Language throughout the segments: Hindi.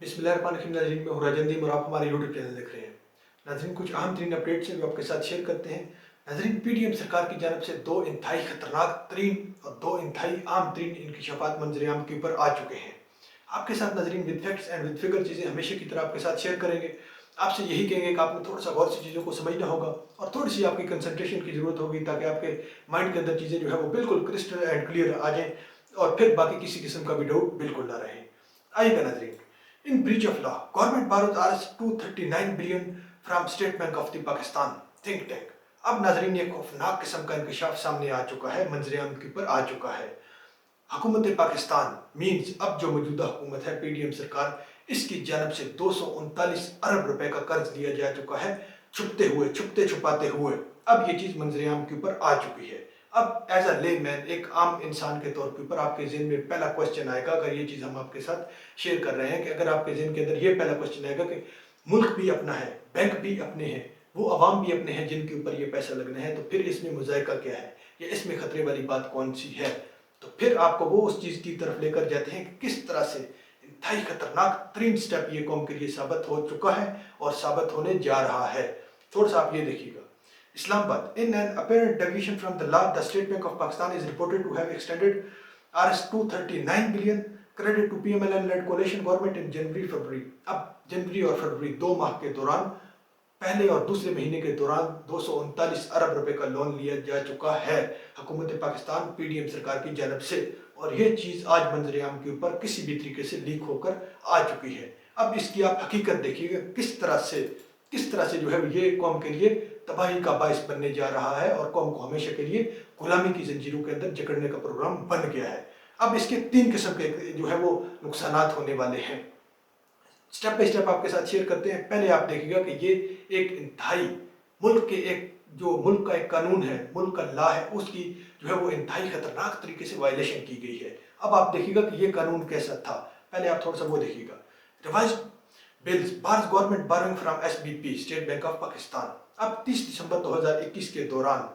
बिस्मिल्लाहिर्रहमानिर्रहीम। नाज़रीन, मैं हूं राजंदीम और आप हमारे यूट्यूब चैनल देख रहे हैं। नाज़रीन, कुछ अहम तरीन अपडेट्स हैं जो आपके साथ शेयर करते हैं। नाज़रीन, पीडीएम सरकार की जानब से दो इंतहाई खतरनाक तरीन और दो इंतहाई आम तरीन इंकशाफात मंजर-ए-आम के ऊपर आ चुके हैं। आपके साथ नाज़रीन with facts and with figure चीज़ें हमेशा की तरह आपके साथ शेयर करेंगे। आपसे यही कहेंगे कि आपने थोड़ा सा गौर से चीज़ों को समझना होगा और थोड़ी सी आपकी कंसंट्रेशन की ज़रूरत होगी ताकि आपके माइंड के अंदर चीज़ें जो है वो बिल्कुल क्रिस्टल एंड क्लियर आ जाएँ और फिर बाकी किसी किस्म का भी डाउट बिल्कुल ना रहे। आइएगा नाज़रीन, in breach of law, government borrowed Rs 239 billion from State Bank of the Pakistan think tank। अब नाजरीन एक खौफनाक किस्म का इंकशाफ सामने आ चुका है, मंजर-ए-आम के ऊपर आ चुका है। हुकूमत पाकिस्तान मीन्स अब जो मौजूदा हुकूमत है पीडीएम सरकार, इसकी जानब से 239 अरब रुपए का कर्ज लिया जा चुका है, छुपते हुए छुपते छुपाते हुए। अब ये चीज मंजर-ए-आम के ऊपर आ चुकी है। अब एज अ लेमैन, एक आम इंसान के तौर के ऊपर आपके ज़हन में पहला क्वेश्चन आएगा, अगर ये चीज़ हम आपके साथ शेयर कर रहे हैं, कि अगर आपके ज़हन के अंदर ये पहला क्वेश्चन आएगा कि मुल्क भी अपना है, बैंक भी अपने हैं, वो अवाम भी अपने हैं जिनके ऊपर ये पैसा लगना है, तो फिर इसमें मुज़ायका क्या है या इसमें खतरे वाली बात कौन सी है? तो फिर आपको वो उस चीज़ की तरफ लेकर जाते हैं कि किस तरह से इंतहाई खतरनाक तरीन स्टेप ये कौम के लिए साबित हो चुका है और साबित होने जा रहा है। थोड़ा सा आप ये देखिएगा। Islamabad, in an apparent deviation from the law, the State Bank of Pakistan is reported to have extended Rs 239 billion credit to PMLN-led coalition government in January-February। अब जनवरी और फरवरी 2 माह के दौरान, पहले और दूसरे महीने के दौरान 239 अरब रुपए का लोन लिया जा चुका है हुकूमत पाकिस्तान पीडीएम सरकार की जानब से। और ये चीज़ आज मंजर-ए-आम के ऊपर किसी भी तरीके से लीक होकर आ चुकी है। अब इसकी आप हकीकत देखिएगा, किस तरह से जो है ये कौम के लिए तबाही का बायस बनने जा रहा है और कौम को हमेशा के लिए गुलामी की जंजीरों के अंदर जकड़ने का प्रोग्राम बन गया है। अब इसके 3 किस्म के जो है वो नुकसानात होने वाले हैं। स्टेप बाय स्टेप आपके साथ शेयर करते हैं। पहले आप देखिएगा कि ये एक इंतहाई मुल्क का एक कानून है, मुल्क का लॉ है, उसकी जो है वो इंतहाई खतरनाक तरीके से वायलेशन की गई है। अब आप देखिएगा कि ये कानून कैसा था। पहले आप थोड़ा सा वो देखिएगा। Revise bills bars government burrowing from SBP state Bank of Pakistan. अब 30 दिसंबर 2021 के दौरान,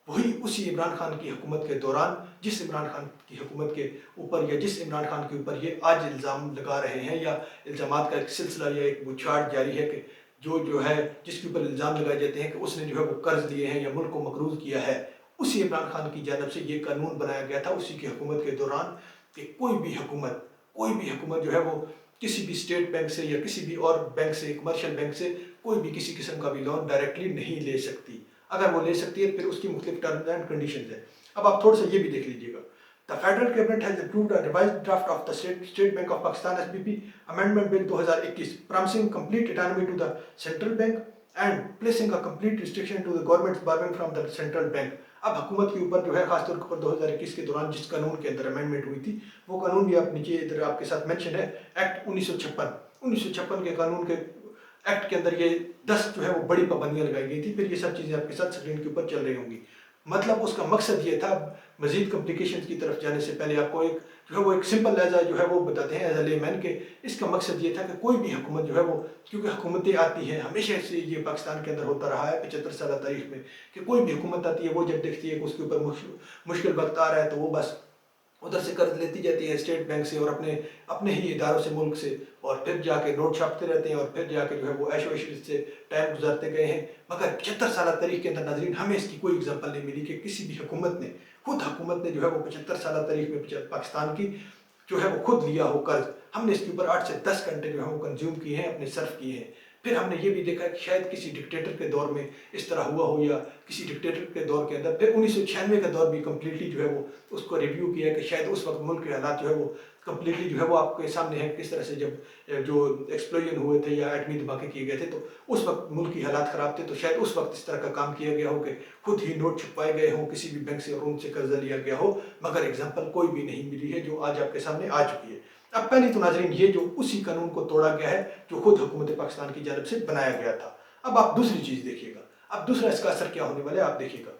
वही उसी इमरान खान की हुकूमत के दौरान, जिस इमरान खान की हुकूमत के ऊपर या जिस इमरान खान के ऊपर ये आज इल्ज़ाम लगा रहे हैं या इल्ज़ामात का एक सिलसिला या एक बुछाड़ जारी है कि जो है जिसके ऊपर इल्ज़ाम लगाए जाते हैं कि उसने जो है वो कर्ज लिए हैं या मुल्क को मकरूज किया है, उसी इमरान खान की जानब से ये कानून बनाया गया था उसी की हुकूमत के दौरान कि कोई भी हुकूमत जो है वो किसी भी स्टेट बैंक से या किसी भी और बैंक से, कमर्शियल बैंक से कोई भी किसी किस्म का भी लोन डायरेक्टली नहीं ले सकती। अगर वो ले सकती है फिर उसकी मुख्तलिफ टर्म्स एंड कंडीशंस है। अब आप थोड़ा सा ये भी देख लीजिएगा। The federal cabinet has approved a revised draft of the State Bank of Pakistan SBP amendment bill 2021 promising complete autonomy to the central bank and placing a complete restriction to the government's borrowing from the central bank. अब हुकूमत के ऊपर जो है खासतौर पर 2021 के दौरान जिस कानून के अंदर अमेंडमेंट हुई थी, वो कानून भी आप नीचे इधर आपके साथ मेंशन है, एक्ट 1956 के कानून के एक्ट के अंदर ये 10 जो है वो बड़ी पाबंदियां लगाई गई थी। फिर ये सब चीज़ें आपके साथ स्क्रीन के ऊपर चल रही होंगी। मतलब उसका मकसद ये था, मजीद कॉम्प्लिकेशन की तरफ जाने से पहले आपको एक जो है वो एक सिंपल एज जो है वो बताते हैं एज अ लेमैन के इसका मकसद ये था कि कोई भी हुकूमत जो है वो, क्योंकि हुकूमतें आती हैं हमेशा से, ये पाकिस्तान के अंदर होता रहा है 75 साल तारीख में, कि कोई भी हुकूमत आती है वो जब देखती है कि उसके ऊपर मुश्किल वक्त आ रहा है तो वो बस उधर से कर्ज लेती जाती है स्टेट बैंक से और अपने अपने ही इदारों से, मुल्क से, और फिर जाके नोट छापते रहते हैं और फिर जाके जो है वो ऐशो ऐश से टाइम गुजारते गए हैं। मगर 75 साल तारीख के अंदर नाजरीन हमें इसकी कोई एग्जांपल नहीं मिली कि किसी भी हुकूमत ने, खुद हुकूमत ने जो है वो 75 साल तारीख में पाकिस्तान की जो है वो खुद लिया हो कर्ज। हमने इसके ऊपर 8 से 10 घंटे जो है वो कंज्यूम किए हैं, अपने सर्व किए हैं। फिर हमने ये भी देखा कि शायद किसी डिक्टेटर के दौर में इस तरह हुआ हो या किसी डिक्टेटर के दौर के अंदर, फिर 1996 का दौर भी कम्प्लीटली जो है वो उसको रिव्यू किया कि शायद उस वक्त मुल्क के हालात जो है वो कम्प्लीटली जो है वो आपके सामने है, किस तरह से जब जो एक्सप्लोजन हुए थे या एटमी धमाके किए गए थे तो उस वक्त मुल्क की हालात ख़राब थे, तो शायद उस वक्त इस तरह का काम किया गया हो कि खुद ही नोट छुपवाए गए हों किसी भी बैंक से और उनसे कर्जा लिया गया हो। मगर एग्जाम्पल कोई भी नहीं मिली है जो आज आपके सामने आ चुकी है। अब पहली तो नाजरीन ये जो उसी कानून को तोड़ा गया है जो खुद हुकूमत पाकिस्तान की जानब से बनाया गया था। अब आप दूसरी चीज़ देखिएगा, अब दूसरा इसका असर क्या होने वाला है आप देखिएगा।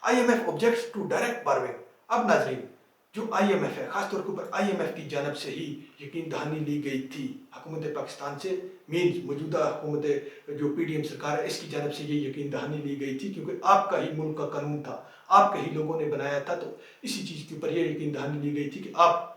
IMF objects to direct borrowing. अब नाजरीन जो IMF है, खासतौर के ऊपर IMF की जानब से ही यकीन दहानी ली गई थी हुकूमत पाकिस्तान से, मीन्स मौजूदा हुकूमत जो पीडीएम सरकार है इसकी जानब से ये यकीन दहानी ली गई थी, क्योंकि आपका ही मुल्क का कानून था, आपके ही लोगों ने बनाया था, तो इसी चीज़ के ऊपर ये यकीन दहानी ली गई थी कि आप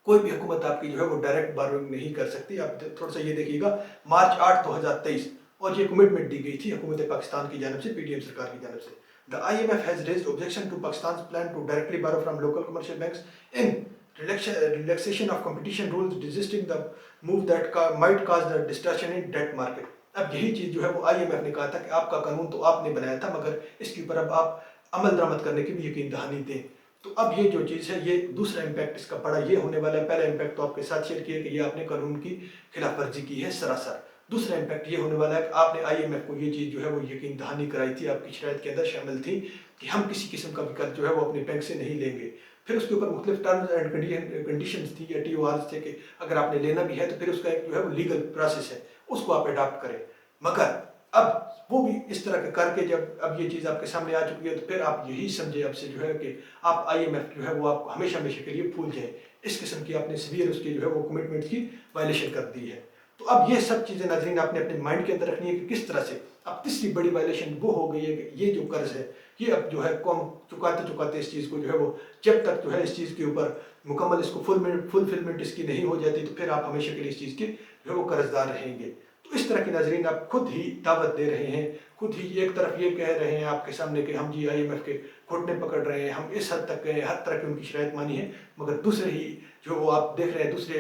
कोई भी हुकूमत आपकी जो है वो डायरेक्ट बारोइंग नहीं कर सकती। आप थोड़ा सा ये देखिएगा, मार्च 8 2023 और ये कमिटमेंट दी गई थी हुकूमत पाकिस्तान की जानब से, पीडीएम सरकार की जानब से। The IMF has raised objection to Pakistan plan to directly borrow from local commercial banks in relaxation of competition rules, resisting the move that might cause the distortion in debt market। अब यही चीज जो है वो IMF ने कहा था कि आपका कानून तो आपने बनाया था, मगर इसके ऊपर अब आप अमल दरामद करने की भी यकीन दहानी दें। तो अब ये जो चीज़ है, ये दूसरा इम्पैक्ट इसका बड़ा ये होने वाला है। पहला इम्पैक्ट तो आपके साथ शेयर किया कि ये आपने कानून की खिलाफ वर्जी की है सरासर। दूसरा इम्पैक्ट ये होने वाला है कि आपने IMF को ये चीज़ जो है वो यकीन दहानी कराई थी, आपकी शराइत के अंदर शामिल थी कि हम किसी किस्म का भी कर्ज जो है वो अपने बैंक से नहीं लेंगे। फिर उसके ऊपर मुख्तलिफ टर्म्स एंड कंडीशंस थी या TORs थे कि अगर आपने लेना भी है तो फिर उसका एक जो है वो लीगल प्रोसेस है, उसको आप अडॉप्ट करें। मगर अब वो भी इस तरह के करके जब अब ये चीज़ आपके सामने आ चुकी है, तो फिर आप यही समझे अब से जो है कि आप IMF जो है वो आप हमेशा हमेशा के लिए भूल जाए। इस किस्म की आपने सीवियर उसके जो है वो कमिटमेंट की वायलेशन कर दी है। तो अब ये सब चीज़ें नाज़रीन आपने अपने माइंड के अंदर रखनी है कि किस तरह से अब तीसरी बड़ी वायलेशन वो हो गई है कि ये जो कर्ज है ये अब जो है कौम चुकाते चुकाते इस चीज़ को जो है वो जब तक जो है इस चीज़ के ऊपर मुकम्मल इसको फुलफिलमेंट इसकी नहीं हो जाती, तो फिर आप हमेशा के लिए इस चीज़ के जो है वो कर्जदार रहेंगे। तो इस तरह की नाजरीन आप खुद ही दावत दे रहे हैं, खुद ही एक तरफ ये कह रहे हैं आपके सामने कि हम जी IMF के घुटने पकड़ रहे हैं, हम इस हद तक गए, हर तरह की उनकी शरायत मानी है, मगर दूसरे ही जो वो आप देख रहे हैं दूसरे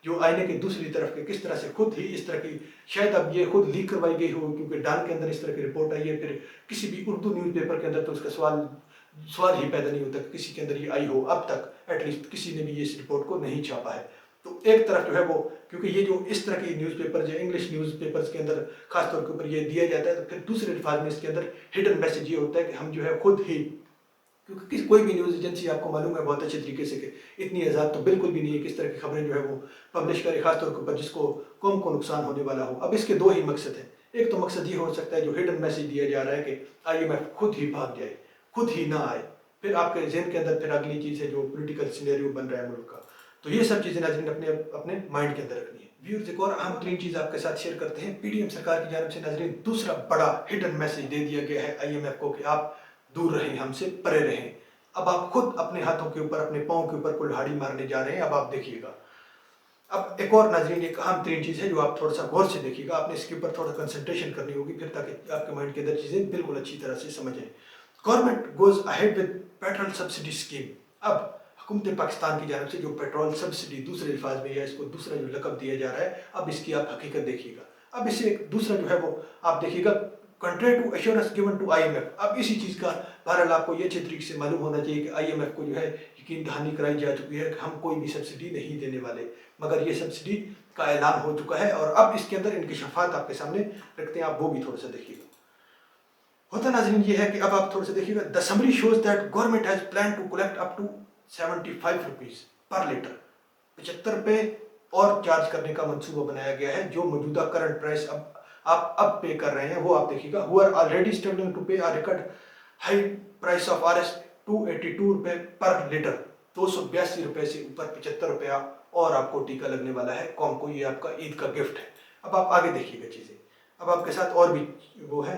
जो आईने की दूसरी तरफ के किस तरह से खुद ही इस तरह की शायद अब ये खुद लीक करवाई गई हो, क्योंकि डान के अंदर इस तरह की रिपोर्ट आई है, फिर किसी भी उर्दू न्यूज़पेपर के अंदर तो उसका सवाल ही पैदा नहीं होता किसी के अंदर ये आई हो। अब तक एटलीस्ट किसी ने भी ये इस रिपोर्ट को नहीं छापा है। तो एक तरफ जो है वो, क्योंकि ये जो इस तरह की न्यूज़पेपर जो इंग्लिश न्यूज़पेपर्स के अंदर खासतौर के ऊपर ये दिया जाता है, तो फिर दूसरे अल्फाज में इसके अंदर हिडन मैसेज ये होता है कि हम जो है खुद ही, क्योंकि कोई भी न्यूज़ एजेंसी आपको मालूम है बहुत अच्छे तरीके से कि इतनी आज़ाद तो बिल्कुल भी नहीं है किस तरह की खबरें जो है वो पब्लिश करे, खासतौर के ऊपर जिसको कौम को नुकसान होने वाला हो। अब इसके दो ही मकसद हैं। एक तो मकसद ये हो सकता है जो हिडन मैसेज दिया जा रहा है कि IMF खुद ही भाग जाए, खुद ही ना आए, फिर आपके जहन के अंदर फिर अगली चीज़ है जो पोलिटिकल सिनेरियो बन रहा है मुल्क का। तो ये सब चीज़ें नाज़रीन अपने अपने माइंड के अंदर रखनी है। व्यूअर्स, एक और अहम तीन चीज़ आपके साथ शेयर करते हैं। PDM सरकार की जानिब से नाज़रीन दूसरा बड़ा हिडन मैसेज दे दिया गया है IMF को कि आप दूर रहें, हमसे परे रहें। अब आप खुद अपने हाथों के ऊपर, अपने पाँव के ऊपर कुल्हाड़ी मारने जा रहे हैं। अब आप देखिएगा, अब एक और नाज़रीन एक अहम तीन चीज़ है जो आप थोड़ा सा गौर से देखिएगा, आपने इसके ऊपर थोड़ा कंसंट्रेशन करनी होगी फिर ताकि आपके माइंड के अंदर चीज़ें बिल्कुल अच्छी तरह से समझें। Government goes ahead with petrol subsidy scheme. अब हुकूमत पाकिस्तान की जानब से जो पेट्रोल सब्सिडी, दूसरे अल्फाज में या इसको दूसरा जो लकब दिया जा रहा है, अब इसकी आप हकीकत देखिएगा। अब इससे एक दूसरा जो है वो आप देखिएगा, country to assurance given to IMF। अब इसी चीज़ का बहरहाल आपको ये अच्छे तरीके से मालूम होना चाहिए कि IMF को जो है यकीन दहानी कराई जा चुकी है कि हम कोई भी सब्सिडी नहीं देने वाले, मगर ये सब्सिडी का ऐलान हो चुका है और अब इसके अंदर इंकशाफात आपके सामने रखते हैं, आप वो भी थोड़ा सा देखिएगा। होता नाज़रीन ये है कि अब आप थोड़ा सा देखिएगा, the summary shows that government has plan to collect up to 75 rupees per litre, 75 रुपये और चार्ज करने का मंसूबा बनाया गया है। जो मौजूदा करंट प्राइस अब पे कर रहे हैं वो आप देखिएगा, who are already struggling to pay a record high price of RS 282 रुपये पर लीटर, 282 रुपये से ऊपर 75 रुपया और आपको टीका लगने वाला है कौम को। ये आपका ईद का गिफ्ट है। अब आप आगे देखिएगा चीज़ें, अब आपके साथ और भी वो है।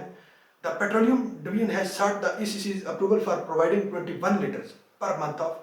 The petroleum division has sought the ECC's approval for providing 21 liters per month of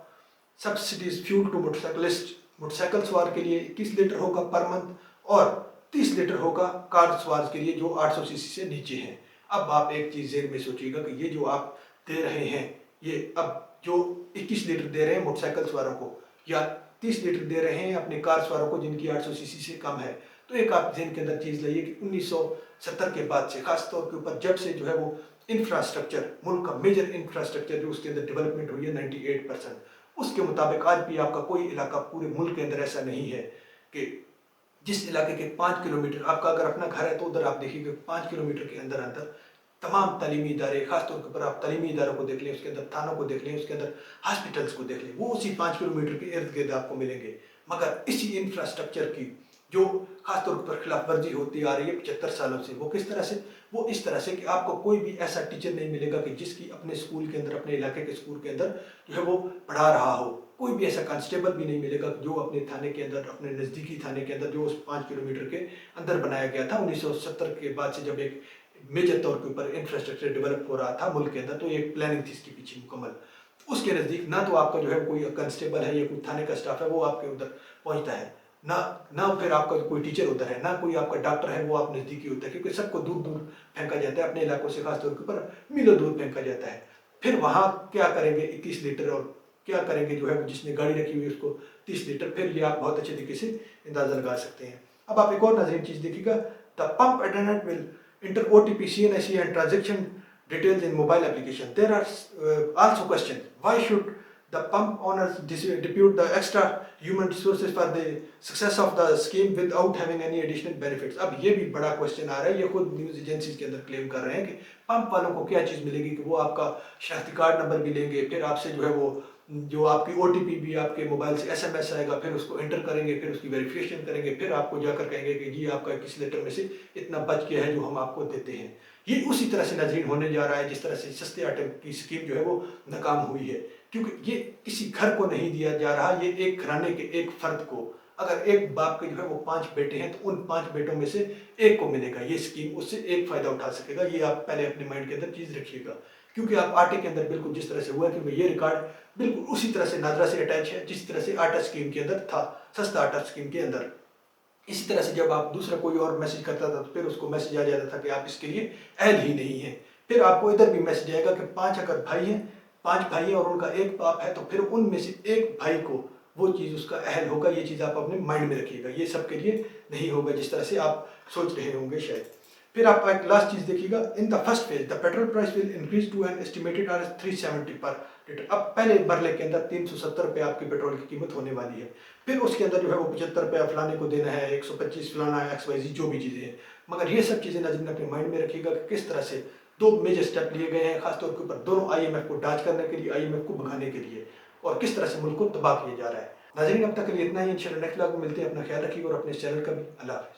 subsidies fuel to motorcyclist. Motorcycle सवार के लिए 21 लीटर होगा पर मंथ और 30 लीटर होगा कार सवार के लिए जो 800 सीसी से नीचे हैं। अब आप एक चीज़ ज़हन में सोचिएगा कि ये जो आप दे रहे हैं, ये अब जो 21 लीटर दे रहे हैं मोटरसाइकिल सवारों को या 30 लीटर दे रहे हैं अपने कार सवारों को जिनकी 800 सीसी से कम है, तो एक आप जहन के अंदर चीज़ लाइए कि 1970 के बाद से, खास तौर के ऊपर जब से जो है वो इंफ्रास्ट्रक्चर, मुल्क का मेजर इंफ्रास्ट्रक्चर जो उसके अंदर डेवलपमेंट हुई है 98%, उसके मुताबिक आज भी आपका कोई इलाका पूरे मुल्क के अंदर ऐसा नहीं है कि जिस इलाके के 5 किलोमीटर, आपका अगर अपना घर है तो उधर आप देखिएगा 5 किलोमीटर के अंदर अंदर तमाम तालीमी इदारे, खासतौर के ऊपर आप तालीमी इदारों को देख लें, उसके अंदर थानों को देख लें, उसके अंदर हॉस्पिटल्स को देख लें, वो उसी 5 किलोमीटर के इर्द गिर्द आपको मिलेंगे। मगर इसी इंफ्रास्ट्रक्चर की जो खासतौर पर खिलाफ वर्जी होती आ रही है 75 सालों से, वो किस तरह से, वो इस तरह से कि आपको कोई भी ऐसा टीचर नहीं मिलेगा कि जिसकी अपने स्कूल के अंदर, अपने इलाके के स्कूल के अंदर जो है वो पढ़ा रहा हो। कोई भी ऐसा कांस्टेबल भी नहीं मिलेगा जो अपने थाने के अंदर, अपने नज़दीकी थाने के अंदर जो उस 5 किलोमीटर के अंदर बनाया गया था 1970 के बाद से, जब एक मेजर तौर के ऊपर इंफ्रास्ट्रक्चर डेवलप हो रहा था मुल्क के अंदर, तो एक प्लानिंग थी इसके पीछे मुकम्मल। उसके नज़दीक ना तो आपका जो है कोई कंस्टेबल है या कोई थाने का स्टाफ है वो आपके उधर पहुंचता है, ना ना फिर आपका कोई टीचर उधर है, ना कोई आपका डॉक्टर है वो आप नज़दीकी होता है, क्योंकि सबको दूर दूर फेंका जाता है, अपने इलाकों से खासतौर के ऊपर मीलों दूर फेंका जाता है। फिर वहाँ क्या करेंगे 21 लीटर, और क्या करेंगे जो है जिसने गाड़ी रखी हुई है उसको 30 लीटर, फिर ये आप बहुत अच्छे तरीके से अंदाजा लगा सकते हैं। अब आप एक और नाज़रीन चीज़ देखिएगा, the pump attendant will enter OTP, CNIC and transaction details in mobile application. There are also questions. Why should the pump owners depute the extra human resources for the success of the scheme without having any additional benefits? अब ये भी बड़ा क्वेश्चन आ रहा है, ये खुद न्यूज़ एजेंसीज के अंदर क्लेम कर रहे हैं कि पंप वालों को क्या चीज़ मिलेगी कि वो आपका शनाख्ती कार्ड नंबर भी लेंगे, फिर आपसे जो है वो जो आपकी OTP भी आपके मोबाइल से SMS आएगा, फिर उसको एंटर करेंगे, फिर उसकी वेरिफिकेशन करेंगे, फिर आपको जाकर कहेंगे कि जी आपका किस लेटर में से इतना बच गया है जो हम आपको देते हैं। ये उसी तरह से नाज़रीन होने जा रहा है जिस तरह से सस्ते आटे की स्कीम जो है वो नाकाम हुई है, क्योंकि ये किसी घर को नहीं दिया जा रहा, ये एक घराने के एक फर्द को, अगर एक बाप के जो है वो 5 बेटे हैं तो उन 5 बेटों में से एक को मिलेगा ये स्कीम, उससे एक फ़ायदा उठा सकेगा। ये आप पहले अपने माइंड के अंदर चीज़ रखिएगा, क्योंकि आप आटे के अंदर बिल्कुल जिस तरह से हुआ कि ये रिकॉर्ड बिल्कुल उसी तरह से नादरा से अटैच है जिस तरह से आटा स्कीम के अंदर था, सस्ता आटा स्कीम के अंदर। इसी तरह से जब आप दूसरा कोई और मैसेज करता था तो फिर उसको मैसेज आ जाता था कि आप इसके लिए अहल ही नहीं है। फिर आपको इधर भी मैसेज आएगा कि 5 अगर भाई हैं, 5 भाई हैं और उनका एक बाप है, तो फिर उनमें से एक भाई को वो चीज़ उसका अहल होगा। ये चीज़ आप अपने माइंड में रखिएगा, ये सबके लिए नहीं होगा जिस तरह से आप सोच रहे होंगे शायद। फिर आप एक लास्ट चीज़ देखिएगा, in the first phase the petrol price will increase to an estimated R 370 per litre. अब पहले मरले के अंदर 370 रुपये आपकी पेट्रोल की कीमत होने वाली है, फिर उसके अंदर जो है वो 75 रुपये फलाने को देना है, 125 फलाना है, XYZ जो भी चीज़ें हैं। मगर ये सब चीज़ें नाज़रीन अपने माइंड में रखिएगा कि किस तरह से 2 मेजर स्टेप लिए गए हैं, खासतौर के ऊपर दोनों IMF को डाच करने के लिए, IMF को भगाने के लिए, और किस तरह से मुल्क को तबाह किया जा रहा है। नाज़रीन अब तक के लिए इतना ही, इंशाल्लाह नेक्स्ट व्लॉग में मिलते हैं। अपना ख्याल रखिएगा और अपने चैनल का भी। अल्लाह हाफ़िज़।